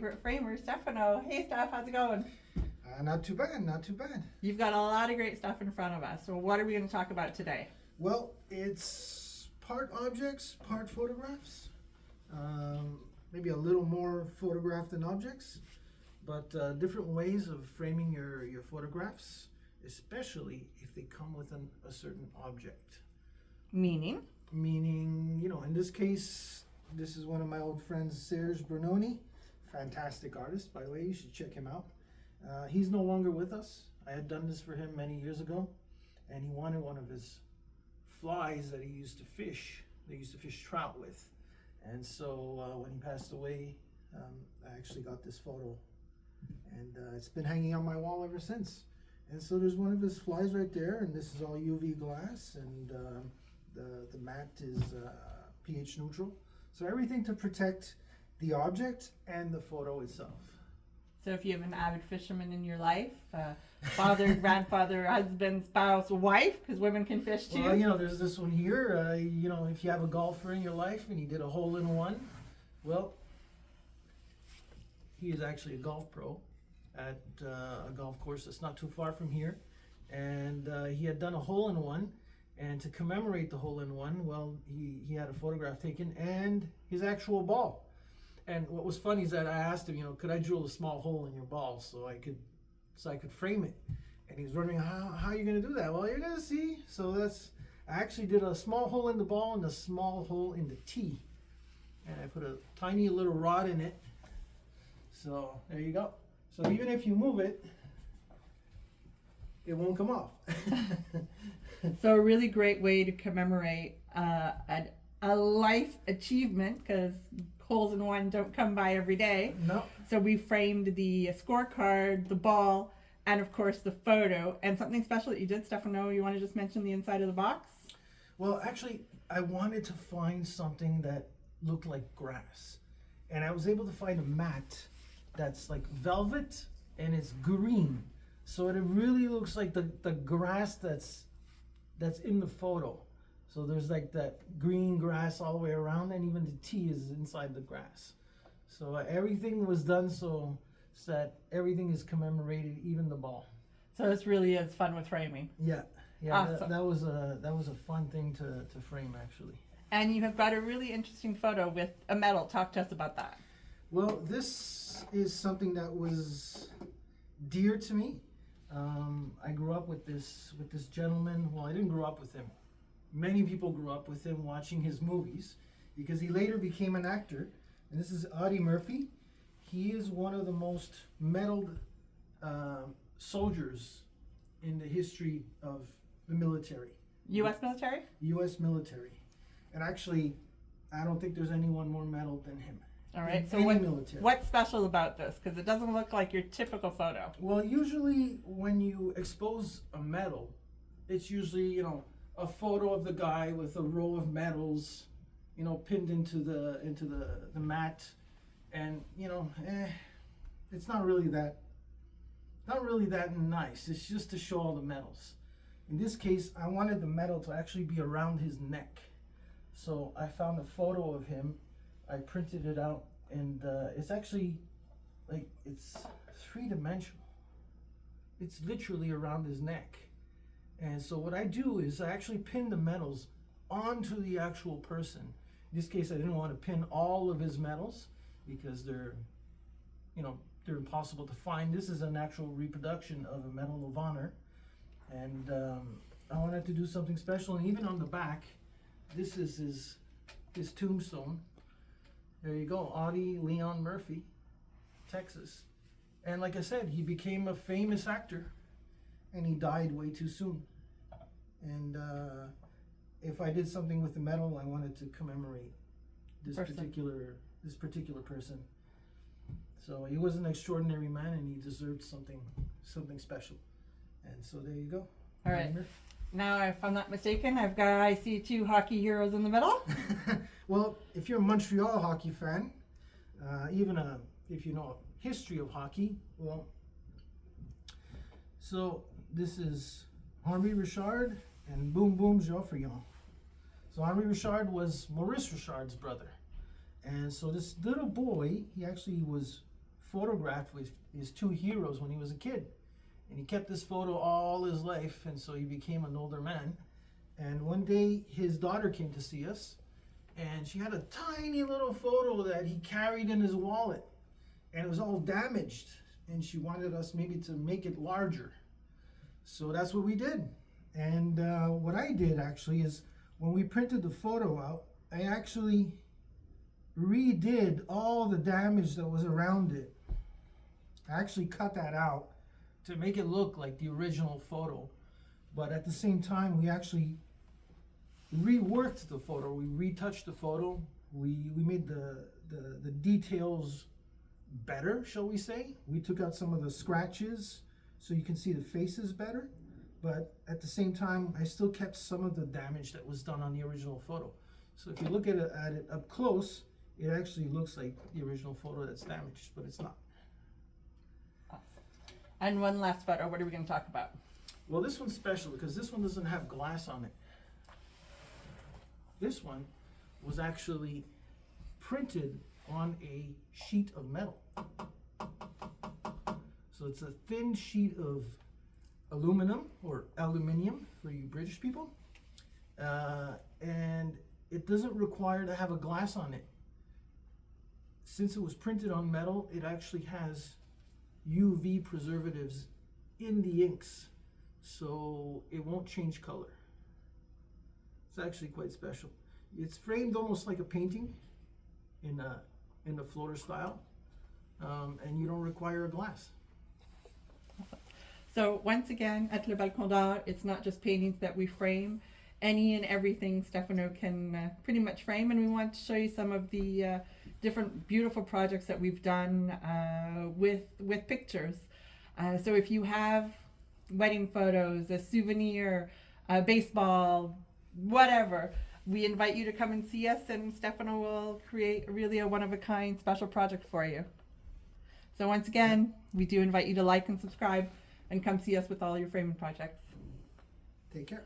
favorite framer, Stefano. Hey, Steph, how's it going? Not too bad, not too bad. You've got a lot of great stuff in front of us. So what are we going to talk about today? Well, it's part objects, part photographs. Maybe a little more photograph than objects, but different ways of framing your photographs, especially if they come with a certain object. Meaning? Meaning, in this case, this is one of my old friends, Serge Bernoni. Fantastic artist, by the way. You should check him out. He's no longer with us. I had done this for him many years ago, and he wanted one of his flies that he used to fish. They used to fish trout with. And so when he passed away, I actually got this photo, and it's been hanging on my wall ever since. And so there's one of his flies right there, and this is all UV glass, and the mat is pH neutral. So everything to protect the object and the photo itself. So if you have an avid fisherman in your life, father, grandfather, husband, spouse, wife, because women can fish too. Well, there's this one here. If you have a golfer in your life and he did a hole-in-one, well, he is actually a golf pro at a golf course that's not too far from here. And he had done a hole-in-one. And to commemorate the hole-in-one, well, he had a photograph taken and his actual ball. And what was funny is that I asked him, could I drill a small hole in your ball so I could frame it? And he's wondering, how are you going to do that? Well, you're going to see. So I actually did a small hole in the ball and a small hole in the tee. And I put a tiny little rod in it. So there you go. So even if you move it, it won't come off. So a really great way to commemorate a life achievement, because holes in one don't come by every day. No. So we framed the scorecard, the ball, and of course the photo. And something special that you did, Stefano, you want to just mention the inside of the box? Well, actually, I wanted to find something that looked like grass. And I was able to find a mat that's like velvet and it's green. So it really looks like the grass that's in the photo. So there's like that green grass all the way around, and even the tee is inside the grass. So everything was done so that everything is commemorated, even the ball. So this really is fun with framing. Yeah. Awesome. That was a fun thing to frame, actually. And you have got a really interesting photo with a medal. Talk to us about that. Well, this is something that was dear to me. I grew up with this gentleman. Well, I didn't grow up with him. Many people grew up with him watching his movies, because he later became an actor. And this is Audie Murphy. He is one of the most medaled soldiers in the history of the military. U.S. military? U.S. military. And actually, I don't think there's anyone more medaled than him. All right. So what's special about this? Because it doesn't look like your typical photo. Well, usually when you expose a medal, it's usually, a photo of the guy with a row of medals, pinned into the mat, and it's not really that nice. It's just to show all the medals. In this case, I wanted the medal to actually be around his neck, so I found a photo of him. I printed it out, and it's actually it's three-dimensional. It's literally around his neck. And so what I do is I actually pin the medals onto the actual person. In this case, I didn't want to pin all of his medals because they're impossible to find. This is an actual reproduction of a Medal of Honor. And I wanted to do something special. And even on the back, this is his tombstone. There you go, Audie Leon Murphy, Texas. And like I said, he became a famous actor, and he died way too soon. And if I did something with the medal, I wanted to commemorate this particular person. So he was an extraordinary man, and he deserved something special. And so there you go. All right. Now, if I'm not mistaken, I see two hockey heroes in the middle. Well, if you're a Montreal hockey fan, even if you know history of hockey, well, so this is Henri Richard and Boom Boom Geoffrion. So Henri Richard was Maurice Richard's brother. And so this little boy, he actually was photographed with his two heroes when he was a kid. And he kept this photo all his life, and so he became an older man. And one day his daughter came to see us, and she had a tiny little photo that he carried in his wallet, and it was all damaged, and she wanted us maybe to make it larger. So that's what we did. And what I did actually is, when we printed the photo out, I actually redid all the damage that was around it. I actually cut that out to make it look like the original photo, but at the same time we actually reworked the photo. We retouched the photo. We made the details better, shall we say. We took out some of the scratches so you can see the faces better, but at the same time I still kept some of the damage that was done on the original photo. So if you look at it up close, it actually looks like the original photo that's damaged, but it's not. And one last photo, what are we going to talk about? Well, this one's special because this one doesn't have glass on it. This one was actually printed on a sheet of metal. So it's a thin sheet of aluminum, or aluminium for you British people. And it doesn't require to have a glass on it. Since it was printed on metal, it actually has UV preservatives in the inks, so it won't change color. It's actually quite special. It's framed almost like a painting in a floater style, and you don't require a glass. So once again, at Le Balcon d'Art, it's not just paintings that we frame. Any and everything Stefano can pretty much frame, and we want to show you some of the different beautiful projects that we've done with pictures. So if you have wedding photos, a souvenir, a baseball, whatever, we invite you to come and see us, and Stefano will create really a one-of-a-kind special project for you. So once again, we do invite you to like and subscribe and come see us with all your framing projects. Take care.